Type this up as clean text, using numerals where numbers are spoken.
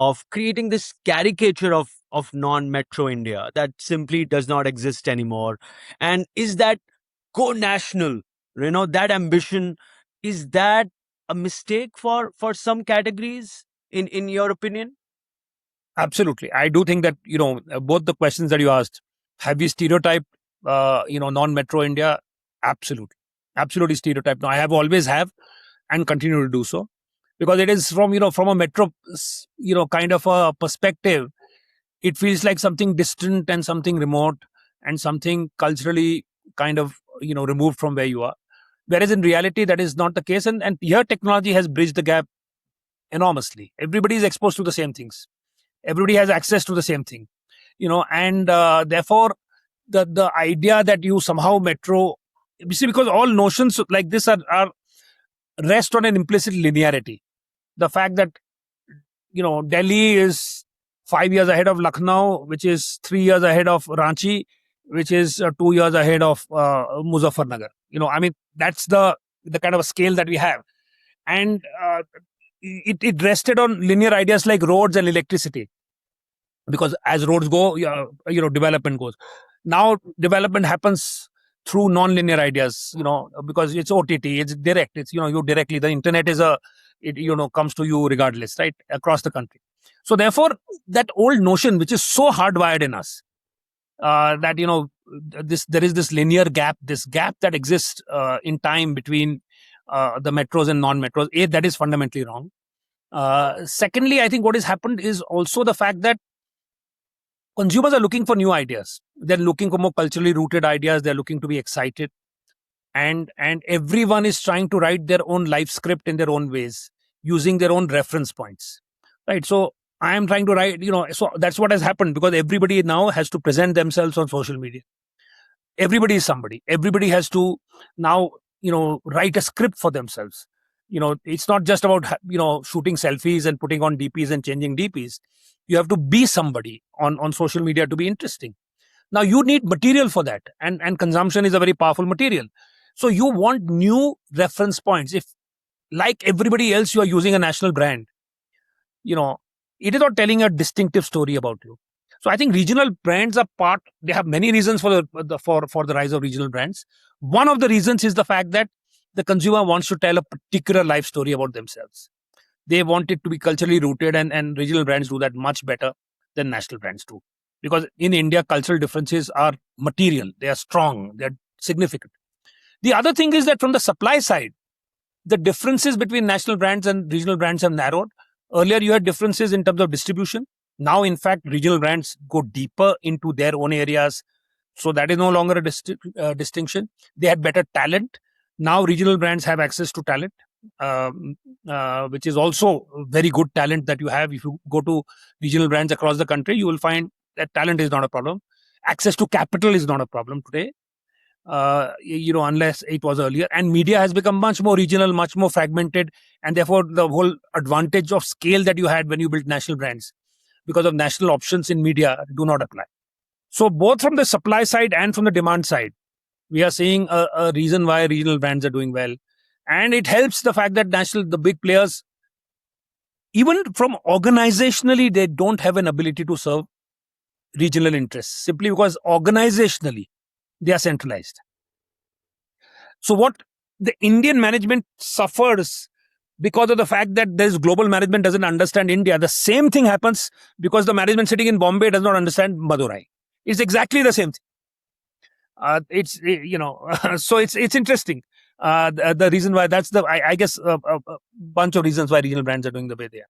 of creating this caricature of non-metro India that simply does not exist anymore? And is that go national, that ambition, is that a mistake for some categories in your opinion? Absolutely. I do think that, both the questions that you asked, have we stereotyped, non-metro India? Absolutely. Absolutely stereotyped. No, I have always have and continue to do so, because it is from a metro, kind of a perspective, it feels like something distant and something remote and something culturally kind of, removed from where you are. Whereas in reality, that is not the case. And here technology has bridged the gap enormously. Everybody is exposed to the same things. Everybody has access to the same thing, and therefore the idea that you somehow metro, you see, because all notions like this are rest on an implicit linearity. The fact that, Delhi is 5 years ahead of Lucknow, which is 3 years ahead of Ranchi, which is 2 years ahead of Muzaffarnagar. I mean, that's the kind of a scale that we have. And it rested on linear ideas like roads and electricity, because as roads go, development goes. Now development happens through non-linear ideas, because it's OTT, it's direct, it's, you directly, the internet comes to you regardless, right, across the country. So therefore, that old notion, which is so hardwired in us, that, there is this linear gap, this gap that exists in time between the metros and non-metros. That is fundamentally wrong. Secondly, I think what has happened is also the fact that consumers are looking for new ideas. They're looking for more culturally rooted ideas. They're looking to be excited. And everyone is trying to write their own life script in their own ways, using their own reference points. Right. So I am trying to write, so that's what has happened, because everybody now has to present themselves on social media. Everybody is somebody. Everybody has to now, write a script for themselves. It's not just about, shooting selfies and putting on DPs and changing DPs. You have to be somebody on social media to be interesting. Now you need material for that, and consumption is a very powerful material. So you want new reference points. If, like everybody else, you are using a national brand, it is not telling a distinctive story about you. So I think regional brands are part. They have many reasons for the rise of regional brands. One of the reasons is the fact that the consumer wants to tell a particular life story about themselves. They want it to be culturally rooted, and regional brands do that much better than national brands do. Because in India, cultural differences are material. They are strong. They are significant. The other thing is that from the supply side, the differences between national brands and regional brands have narrowed. Earlier, you had differences in terms of distribution. Now, in fact, regional brands go deeper into their own areas. So that is no longer a distinction. They had better talent. Now, regional brands have access to talent, which is also very good talent that you have. If you go to regional brands across the country, you will find that talent is not a problem. Access to capital is not a problem today, unless it was earlier. And media has become much more regional, much more fragmented. And therefore, the whole advantage of scale that you had when you built national brands, because of national options in media, do not apply. So both from the supply side and from the demand side, we are seeing a reason why regional brands are doing well. And it helps the fact that the big players, even from organizationally, they don't have an ability to serve regional interests, simply because organizationally they are centralized. So what the Indian management suffers because of the fact that this global management doesn't understand India. The same thing happens because the management sitting in Bombay does not understand Madurai. It's exactly the same thing. So it's interesting. The reason why, that's I guess a bunch of reasons why regional brands are doing the way they are.